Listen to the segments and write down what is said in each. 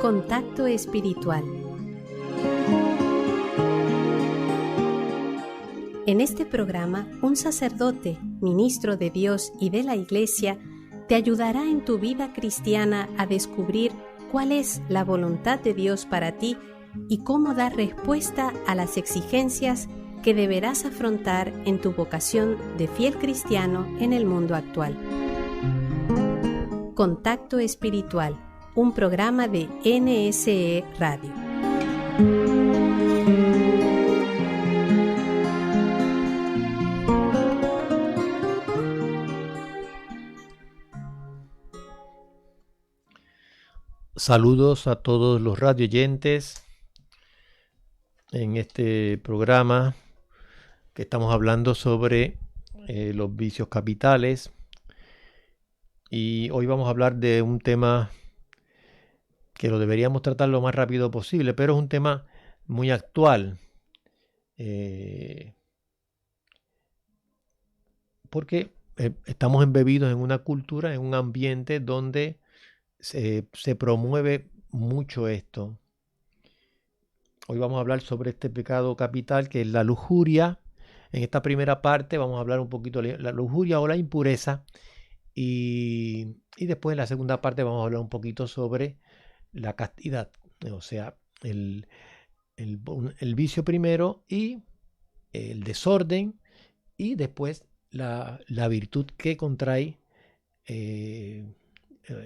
Contacto Espiritual. En este programa, un sacerdote, ministro de Dios y de la Iglesia, te ayudará en tu vida cristiana a descubrir cuál es la voluntad de Dios para ti y cómo dar respuesta a las exigencias que deberás afrontar en tu vocación de fiel cristiano en el mundo actual. Contacto Espiritual, un programa de NSE Radio. Saludos a todos los radioyentes en este programa que estamos hablando sobre los vicios capitales, y hoy vamos a hablar de un tema que lo deberíamos tratar lo más rápido posible, pero es un tema muy actual, porque estamos embebidos en una cultura, en un ambiente donde se promueve mucho esto. Hoy vamos a hablar sobre este pecado capital que es la lujuria. En esta primera parte vamos a hablar un poquito de la lujuria o la impureza, y después en la segunda parte vamos a hablar un poquito sobre la castidad, o sea, el vicio primero y el desorden, y después la virtud que contrae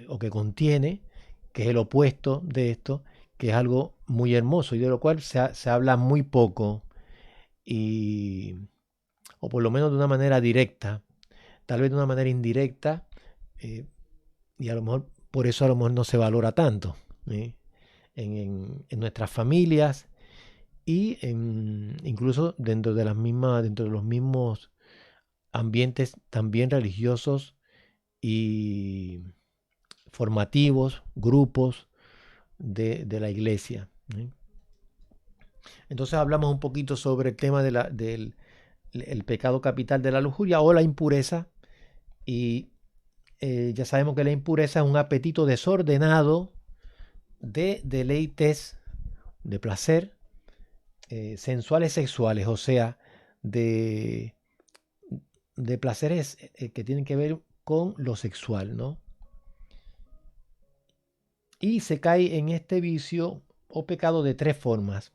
o que contiene, que es el opuesto de esto, que es algo muy hermoso y de lo cual se habla muy poco, o por lo menos de una manera directa, tal vez de una manera indirecta, y a lo mejor por eso a lo mejor no se valora tanto en nuestras familias, y incluso dentro de los mismos ambientes también religiosos y formativos, grupos de la iglesia. Entonces hablamos un poquito sobre el tema del pecado capital de la lujuria o la impureza, y ya sabemos que la impureza es un apetito desordenado de deleites, de placer, sensuales, sexuales, o sea, de placeres que tienen que ver con lo sexual, ¿no? Y se cae en este vicio o pecado de tres formas: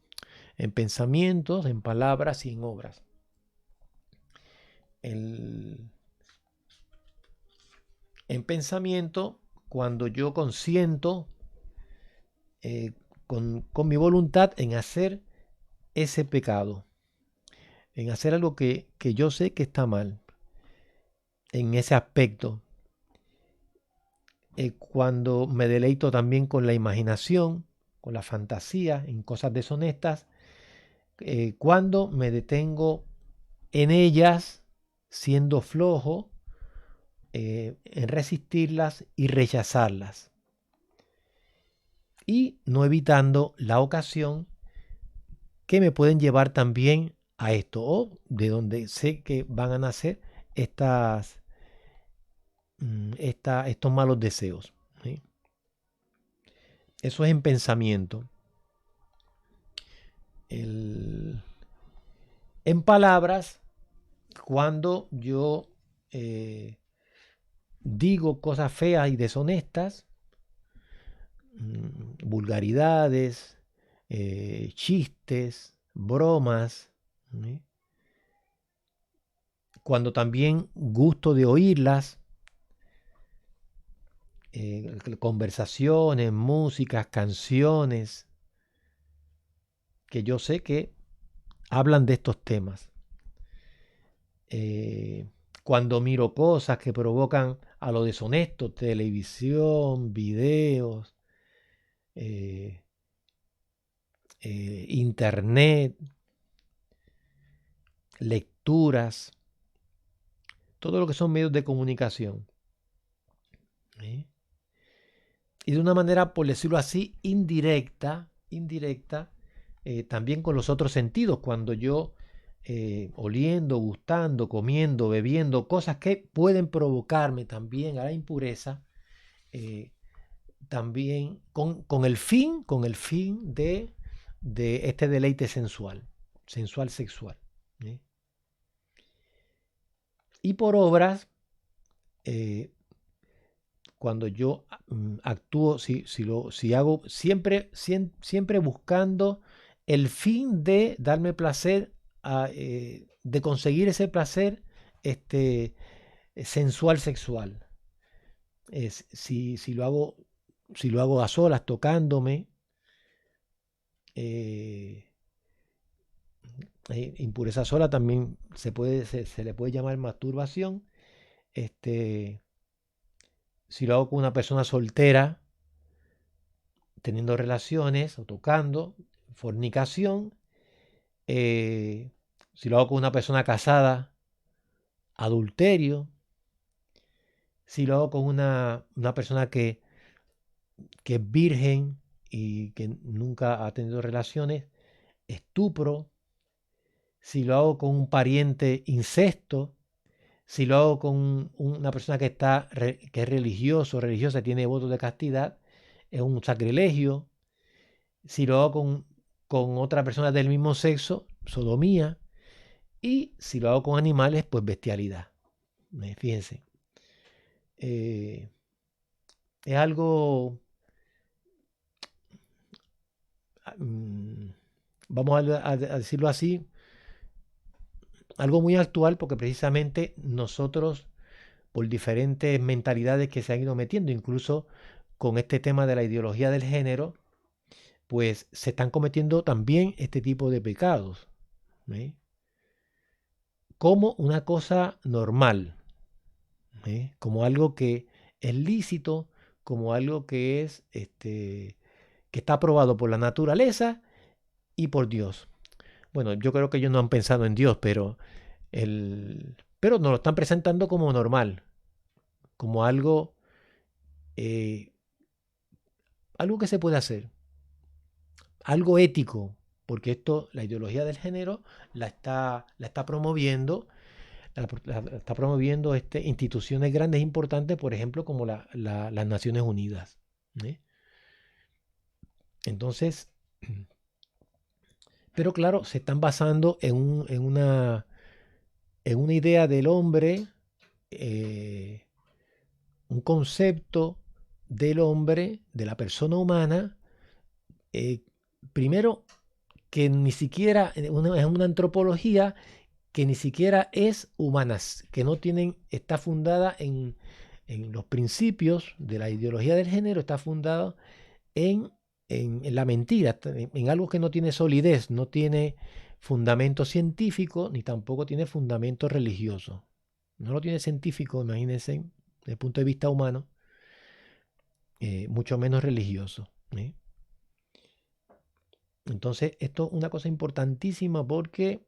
en pensamientos, en palabras y en obras. En pensamiento, cuando yo consiento con mi voluntad en hacer ese pecado, en hacer algo que yo sé que está mal, en ese aspecto. Cuando me deleito también con la imaginación, con la fantasía, en cosas deshonestas, cuando me detengo en ellas, siendo flojo, en resistirlas y rechazarlas, y no evitando la ocasión que me pueden llevar también a esto, o de donde sé que van a nacer estos malos deseos, ¿sí? Eso es en pensamiento. En palabras, cuando yo digo cosas feas y deshonestas, vulgaridades, chistes, bromas, ¿sí? Cuando también gusto de oírlas, conversaciones, músicas, canciones, que yo sé que hablan de estos temas. Cuando miro cosas que provocan a lo deshonesto, televisión, videos, internet, lecturas, todo lo que son medios de comunicación. Y de una manera, por decirlo así, indirecta, también con los otros sentidos, cuando yo oliendo, gustando, comiendo, bebiendo, cosas que pueden provocarme también a la impureza, también con el fin de este deleite sensual sexual. ¿Eh? Y por obras, cuando yo actúo, si hago siempre buscando el fin de darme placer, de conseguir ese placer sensual sexual. Si lo hago a solas, tocándome, impureza sola también se le puede llamar masturbación. Si lo hago con una persona soltera, teniendo relaciones o tocando, fornicación. Si lo hago con una persona casada, adulterio. Si lo hago con una persona que es virgen y que nunca ha tenido relaciones, estupro. Si lo hago con un pariente, incesto. Si lo hago con una persona que es religioso, religiosa, tiene votos de castidad, es un sacrilegio. Si lo hago con otra persona del mismo sexo, sodomía. Y si lo hago con animales, pues bestialidad. Fíjense. Es algo, vamos a decirlo así, algo muy actual, porque precisamente nosotros, por diferentes mentalidades que se han ido metiendo, incluso con este tema de la ideología del género, pues se están cometiendo también este tipo de pecados, ¿eh? Como una cosa normal, como algo que es lícito, como algo que es que está aprobado por la naturaleza y por Dios. Bueno, yo creo que ellos no han pensado en Dios, pero nos lo están presentando como normal, como eh, algo que se puede hacer, algo ético, porque la ideología del género la está promoviendo, la está promoviendo instituciones grandes e importantes, por ejemplo, como las Naciones Unidas. ¿Eh? Entonces, pero claro, se están basando en una idea del hombre, un concepto del hombre, de la persona humana, primero que ni siquiera es una antropología que ni siquiera es humana, que está fundada en los principios de la ideología del género, está fundada en la mentira, en algo que no tiene solidez, no tiene fundamento científico, ni tampoco tiene fundamento religioso. No lo tiene científico, imagínense, desde el punto de vista humano, mucho menos religioso. Entonces, esto es una cosa importantísima porque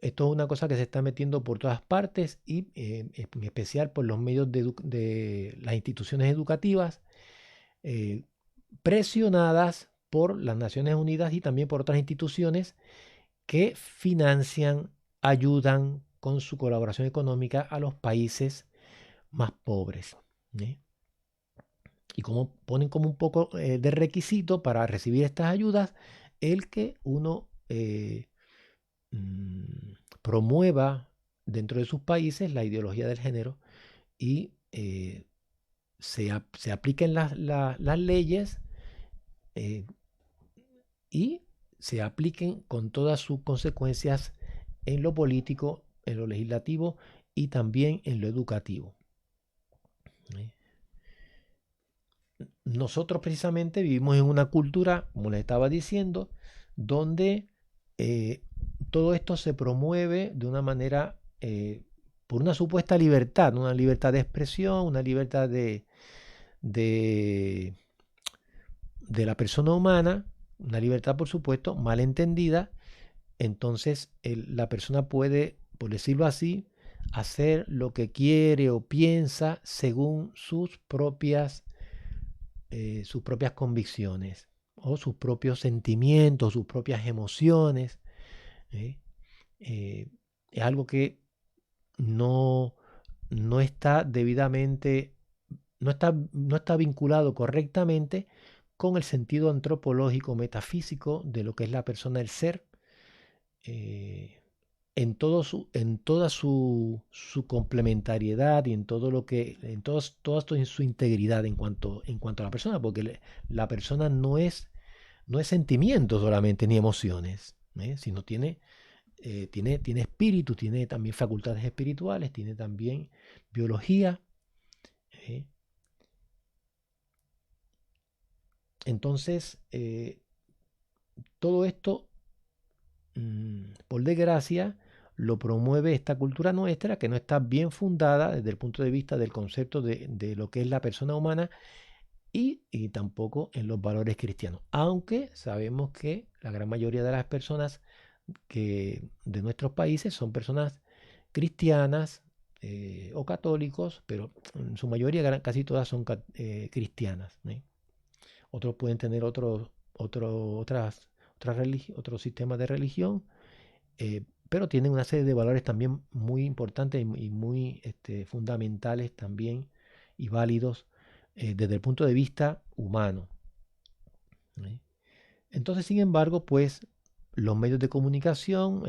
esto es una cosa que se está metiendo por todas partes y en especial por los medios de las instituciones educativas, presionadas por las Naciones Unidas y también por otras instituciones que financian, ayudan con su colaboración económica a los países más pobres. Y como ponen como un poco de requisito para recibir estas ayudas, el que uno promueva dentro de sus países la ideología del género y se apliquen las leyes y se apliquen con todas sus consecuencias en lo político, en lo legislativo y también en lo educativo. Nosotros precisamente vivimos en una cultura, como les estaba diciendo, donde todo esto se promueve de una manera, por una supuesta libertad, una libertad de expresión, una libertad de la persona humana, una libertad, por supuesto, mal entendida. Entonces la persona puede, por decirlo así, hacer lo que quiere o piensa según sus propias convicciones o sus propios sentimientos, sus propias emociones. Es algo que no está debidamente no está vinculado correctamente con el sentido antropológico, metafísico de lo que es la persona, el ser, en toda su complementariedad y en todo lo que, toda su integridad en cuanto a la persona, porque la persona no es sentimiento solamente ni emociones, sino tiene espíritu, tiene también facultades espirituales, tiene también biología. Entonces, todo esto, por desgracia, lo promueve esta cultura nuestra, que no está bien fundada desde el punto de vista del concepto de lo que es la persona humana y tampoco en los valores cristianos. Aunque sabemos que la gran mayoría de las personas de nuestros países son personas cristianas o católicos, pero en su mayoría casi todas son cristianas. Otros pueden tener otros sistemas de religión, pero tienen una serie de valores también muy importantes y muy fundamentales también y válidos desde el punto de vista humano. Entonces, sin embargo, pues los medios de comunicación,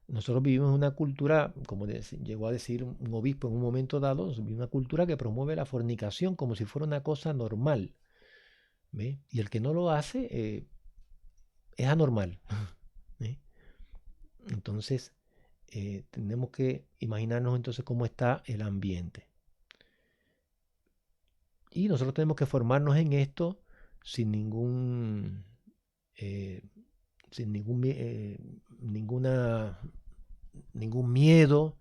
nosotros vivimos una cultura, como llegó a decir un obispo en un momento dado, una cultura que promueve la fornicación como si fuera una cosa normal. ¿Ve? Y el que no lo hace es anormal. Entonces, tenemos que imaginarnos entonces cómo está el ambiente. Y nosotros tenemos que formarnos en esto sin ningún miedo,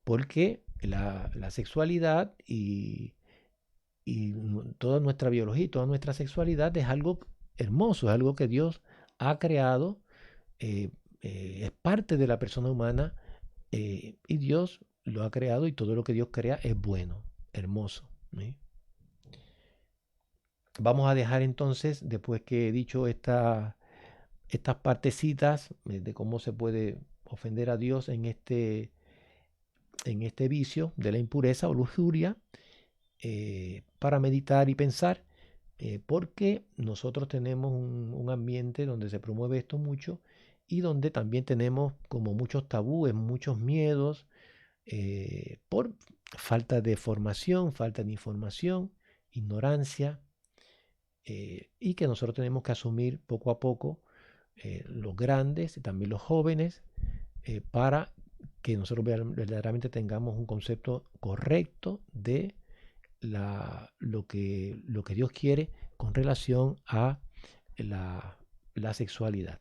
porque la sexualidad y toda nuestra biología y toda nuestra sexualidad es algo hermoso, es algo que Dios ha creado, es parte de la persona humana, y Dios lo ha creado, y todo lo que Dios crea es bueno, hermoso. Vamos a dejar entonces, después que he dicho estas partecitas de cómo se puede ofender a Dios en este vicio de la impureza o lujuria, para meditar y pensar, porque nosotros tenemos un ambiente donde se promueve esto mucho y donde también tenemos como muchos tabúes, muchos miedos, por falta de formación, falta de información, ignorancia, y que nosotros tenemos que asumir poco a poco, los grandes y también los jóvenes, para que nosotros verdaderamente tengamos un concepto correcto de lo que Dios quiere con relación a la sexualidad.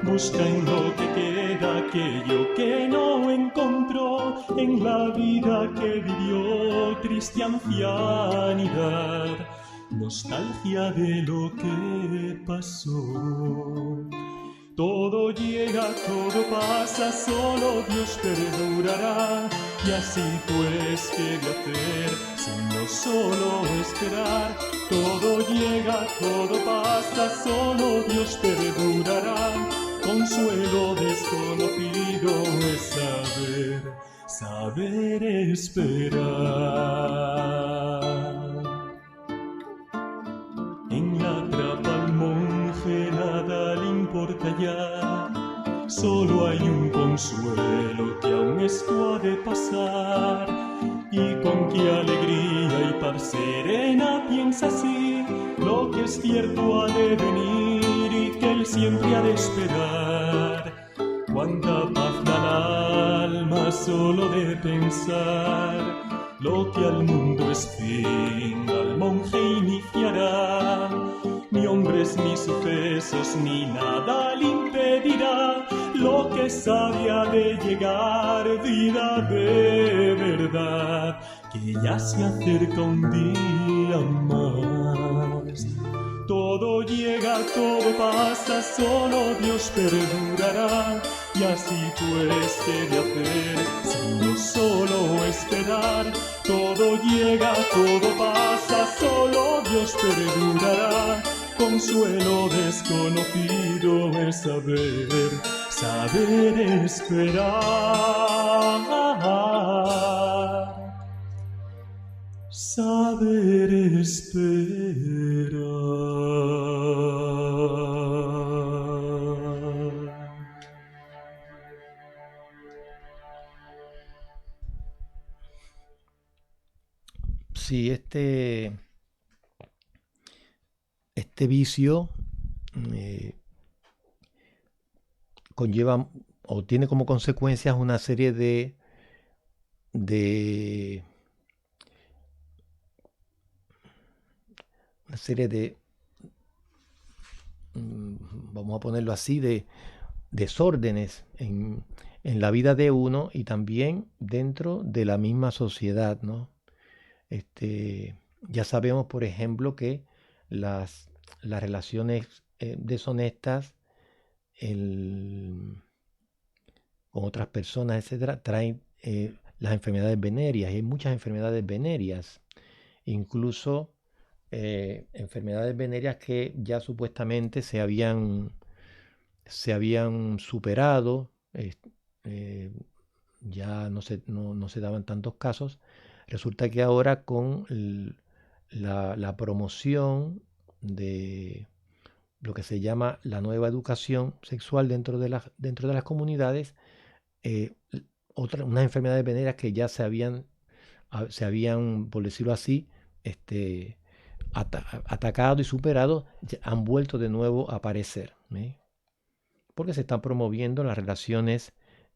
Busca en lo que queda aquello que no encontró en la vida que vivió, triste ancianidad, nostalgia de lo que pasó. Todo llega, todo pasa, solo Dios perdurará. Y así pues, ¿qué de hacer, sino solo esperar? Todo llega, todo pasa, solo Dios perdurará. Consuelo desconocido es saber esperar. En la trapa al monje nada le importa ya, solo hay un consuelo que aún esto ha de pasar. Y con qué alegría y paz serena piensa así, lo que es cierto ha de venir y que él siempre ha de esperar. Cuánta paz da al alma solo de pensar, lo que al mundo es fin, al monje iniciará. Ni hombres, ni sucesos, ni nada le impedirá. Lo que sabe ha de llegar, vida de verdad, que ya se acerca un día más. Todo llega, todo pasa, solo Dios perdurará. Y así pues, ¿qué de hacer, sino solo esperar? Todo llega, todo pasa, solo Dios perdurará. Consuelo desconocido es saber esperar. Saber esperar. Sí, este vicio conlleva o tiene como consecuencias una serie de vamos a ponerlo así, de desórdenes en la vida de uno y también dentro de la misma sociedad, ¿no? Ya sabemos, por ejemplo, que las relaciones deshonestas con otras personas, etcétera, traen las enfermedades venéreas. Y hay muchas enfermedades venéreas, incluso enfermedades venéreas que ya supuestamente se habían superado, ya no se daban tantos casos. Resulta que ahora con la promoción de lo que se llama la nueva educación sexual dentro de las comunidades, unas enfermedades venéreas que ya se habían, por decirlo así, atacado y superado, han vuelto de nuevo a aparecer, porque se están promoviendo las relaciones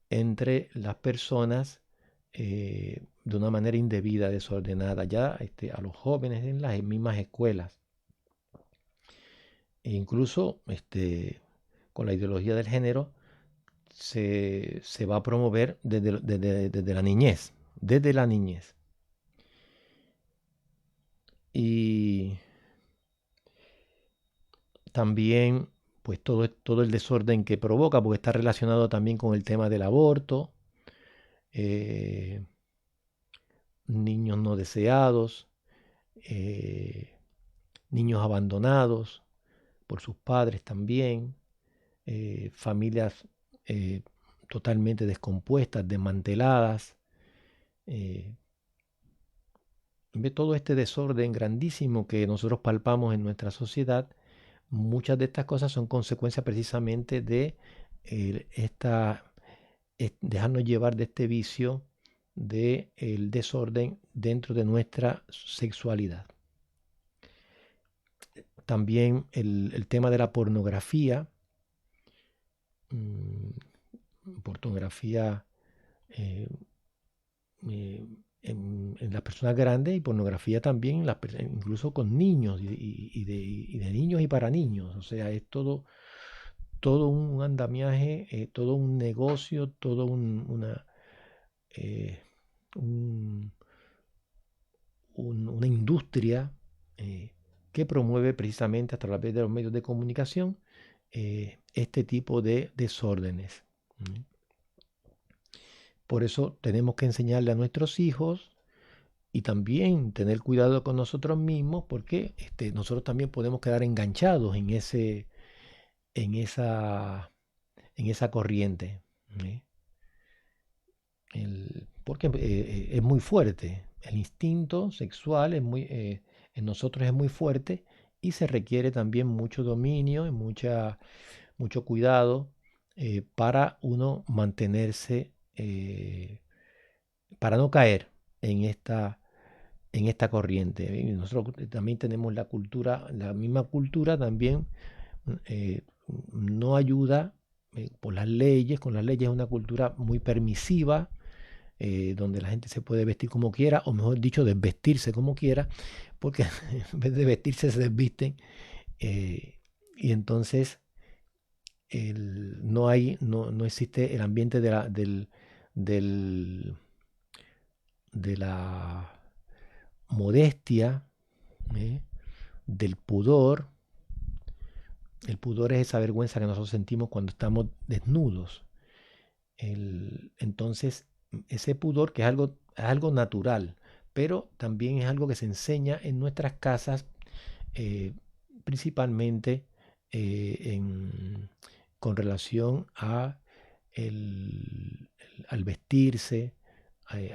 entre las personas de una manera indebida, desordenada, ya a los jóvenes en las mismas escuelas. E incluso con la ideología del género se va a promover desde la niñez, Y también pues todo el desorden que provoca, porque está relacionado también con el tema del aborto, niños no deseados, niños abandonados por sus padres también, familias totalmente descompuestas, desmanteladas. Todo este desorden grandísimo que nosotros palpamos en nuestra sociedad, muchas de estas cosas son consecuencias precisamente de dejarnos llevar de este vicio del desorden dentro de nuestra sexualidad. También el tema de la pornografía, en las personas grandes, y pornografía también incluso con niños y de niños y para niños. O sea, es todo un andamiaje, todo un negocio, todo una industria que promueve precisamente a través de los medios de comunicación este tipo de desórdenes. Por eso tenemos que enseñarle a nuestros hijos y también tener cuidado con nosotros mismos, porque nosotros también podemos quedar enganchados en esa corriente. ¿Eh? Porque es muy fuerte. El instinto sexual en nosotros es muy fuerte y se requiere también mucho dominio y mucho cuidado para uno mantenerse, para no caer en esta corriente. Y nosotros también tenemos la misma cultura también eh, no ayuda con las leyes es una cultura muy permisiva, donde la gente se puede vestir como quiera, o mejor dicho, desvestirse como quiera, porque en vez de vestirse se desvisten, y entonces no existe el ambiente del- de la modestia, ¿eh? Del pudor. El pudor es esa vergüenza que nosotros sentimos cuando estamos desnudos. Entonces, ese pudor que es algo natural, pero también es algo que se enseña en nuestras casas, eh, principalmente con relación al vestirse,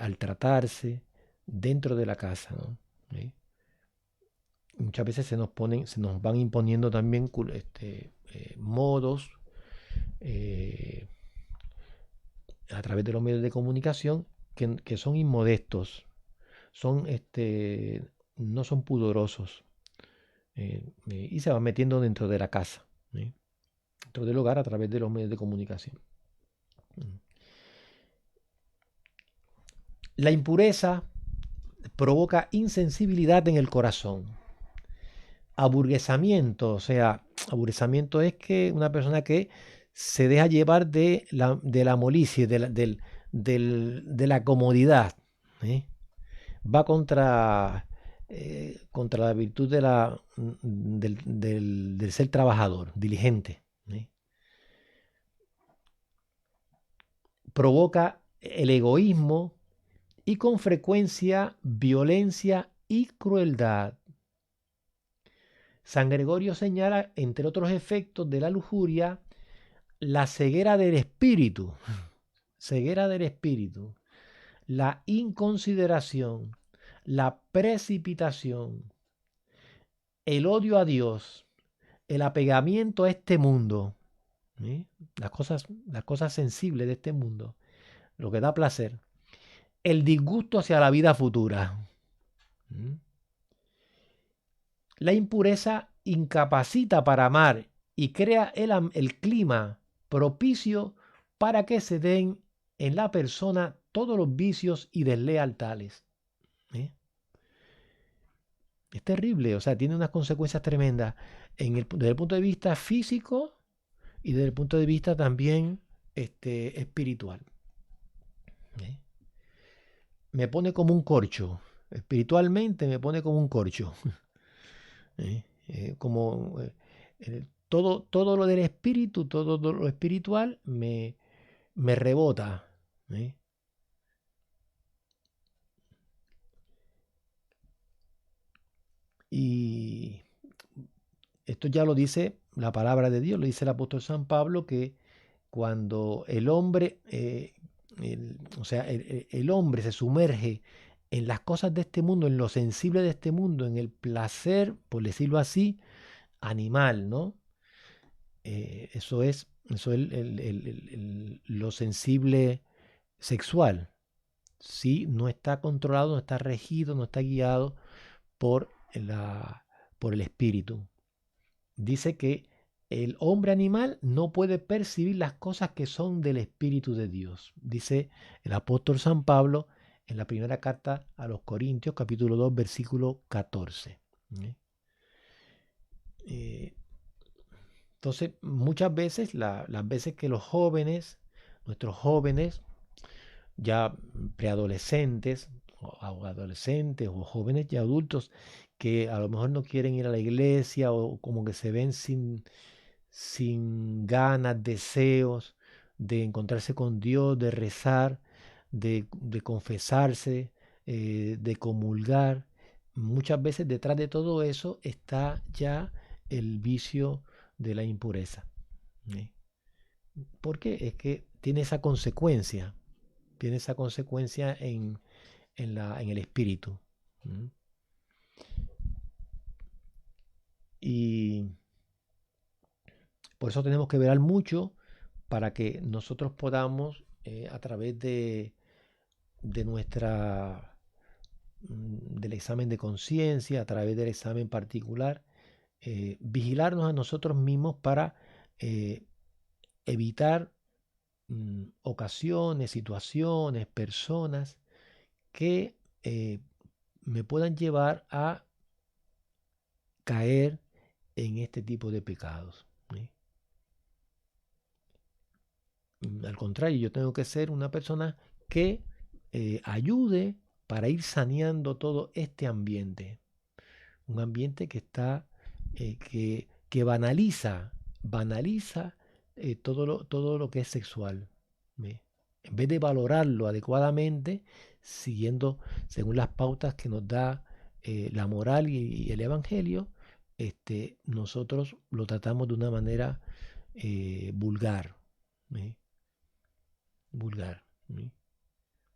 al tratarse dentro de la casa, ¿no? ¿Eh? Muchas veces se nos van imponiendo también modos eh, a través de los medios de comunicación que son inmodestos, no son pudorosos, y se van metiendo dentro de la casa, dentro del hogar a través de los medios de comunicación. La impureza provoca insensibilidad en el corazón. Aburguesamiento, o sea, aburguesamiento es que una persona que se deja llevar de la molicie, de la comodidad, ¿eh? Va contra la virtud del ser trabajador, diligente, ¿eh? Provoca el egoísmo y con frecuencia violencia y crueldad. San Gregorio señala, entre otros efectos de la lujuria, la ceguera del espíritu, la inconsideración, la precipitación, el odio a Dios, el apegamiento a este mundo, ¿eh? Las cosas sensibles de este mundo, lo que da placer, el disgusto hacia la vida futura. ¿Mm? La impureza incapacita para amar y crea el clima propicio para que se den en la persona todos los vicios y deslealtades. ¿Eh? Es terrible, o sea, tiene unas consecuencias tremendas desde el punto de vista físico y desde el punto de vista también espiritual. ¿Eh? Me pone como un corcho, espiritualmente me pone como un corcho. Todo lo del espíritu, todo lo espiritual me rebota. ¿Eh? Y esto ya lo dice la palabra de Dios, lo dice el apóstol San Pablo, que cuando el hombre, el hombre se sumerge en las cosas de este mundo, en lo sensible de este mundo, en el placer, por decirlo así, animal, ¿no? Eso es lo sensible sexual. Si no está controlado, no está regido, no está guiado por por el espíritu. Dice que el hombre animal no puede percibir las cosas que son del Espíritu de Dios. Dice el apóstol San Pablo en la primera carta a los Corintios, capítulo 2, versículo 14. Entonces, muchas veces, las veces que nuestros jóvenes, ya preadolescentes, o adolescentes, o jóvenes ya adultos, que a lo mejor no quieren ir a la iglesia o como que se ven sin ganas, deseos de encontrarse con Dios, de rezar, de confesarse, de comulgar, muchas veces detrás de todo eso está ya el vicio de la impureza. ¿Por qué? Es que tiene esa consecuencia en el espíritu. Y por eso tenemos que velar mucho para que nosotros podamos, a través del examen de conciencia, a través del examen particular, vigilarnos a nosotros mismos para evitar ocasiones, situaciones, personas que me puedan llevar a caer en este tipo de pecados. Al contrario, yo tengo que ser una persona que ayude para ir saneando todo este ambiente. Un ambiente que está, que banaliza todo lo que es sexual. En vez de valorarlo adecuadamente, según las pautas que nos da la moral y el evangelio, nosotros lo tratamos de una manera vulgar. Vulgar.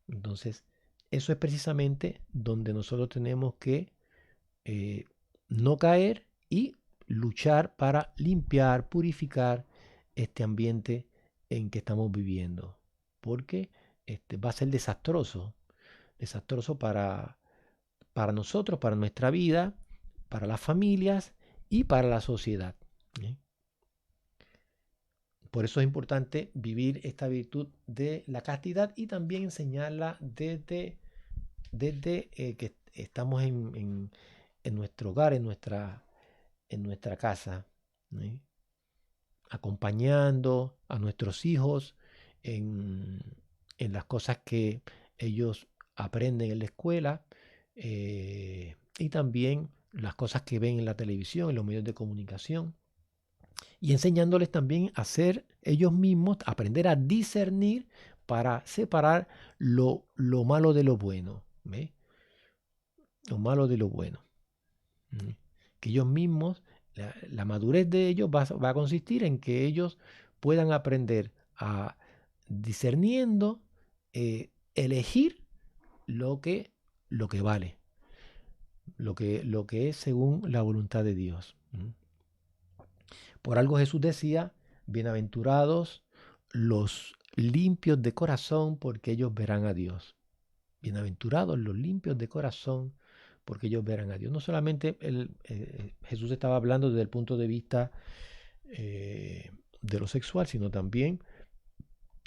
Entonces, eso es precisamente donde nosotros tenemos que no caer y luchar para limpiar, purificar este ambiente en que estamos viviendo, porque va a ser desastroso para nosotros, para nuestra vida, para las familias y para la sociedad. Por eso es importante vivir esta virtud de la castidad y también enseñarla desde que estamos en nuestro hogar, en nuestra casa, acompañando a nuestros hijos en las cosas que ellos aprenden en la escuela, y también las cosas que ven en la televisión, en los medios de comunicación, y enseñándoles también a ser ellos mismos, aprender a discernir para separar lo malo de lo bueno. Lo malo de lo bueno. Que ellos mismos, la madurez de ellos va a consistir en que ellos puedan aprender a, discerniendo, elegir lo que vale, lo que es según la voluntad de Dios. Por algo Jesús decía: bienaventurados los limpios de corazón, porque ellos verán a Dios. Bienaventurados los limpios de corazón, porque ellos verán a Dios. No solamente Jesús estaba hablando desde el punto de vista de lo sexual, sino también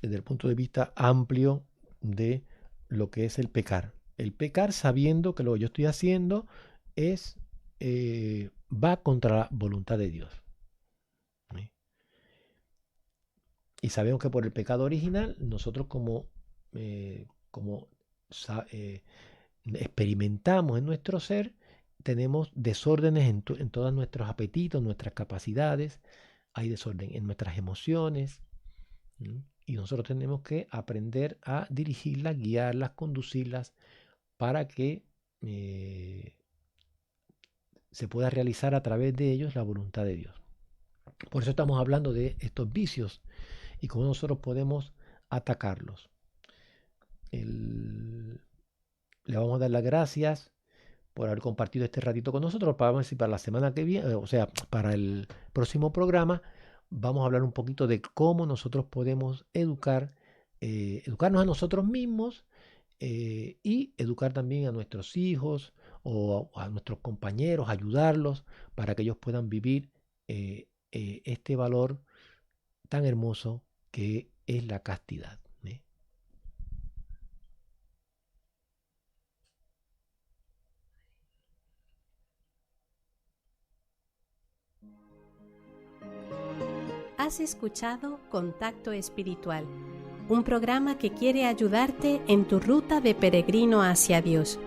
desde el punto de vista amplio de lo que es el pecar. El pecar sabiendo que lo que yo estoy haciendo va contra la voluntad de Dios. Y sabemos que por el pecado original, nosotros como experimentamos en nuestro ser, tenemos desórdenes en todos nuestros apetitos, nuestras capacidades, hay desorden en nuestras emociones, y nosotros tenemos que aprender a dirigirlas, guiarlas, conducirlas para que se pueda realizar a través de ellos la voluntad de Dios. Por eso estamos hablando de estos vicios y cómo nosotros podemos atacarlos. Le vamos a dar las gracias por haber compartido este ratito con nosotros. Vamos a decir, para la semana que viene, o sea, para el próximo programa, vamos a hablar un poquito de cómo nosotros podemos educarnos a nosotros mismos, y educar también a nuestros hijos o a nuestros compañeros, ayudarlos para que ellos puedan vivir este valor tan hermoso que es la castidad. Has escuchado Contacto Espiritual, un programa que quiere ayudarte en tu ruta de peregrino hacia Dios.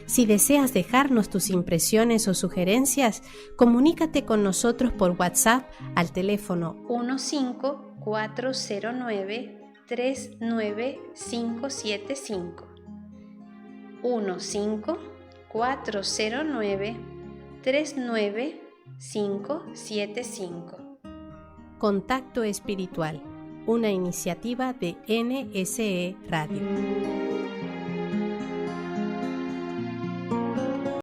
Si deseas dejarnos tus impresiones o sugerencias, comunícate con nosotros por WhatsApp al teléfono 15409-39575. 1-5-409-39575. Contacto Espiritual, una iniciativa de NSE Radio.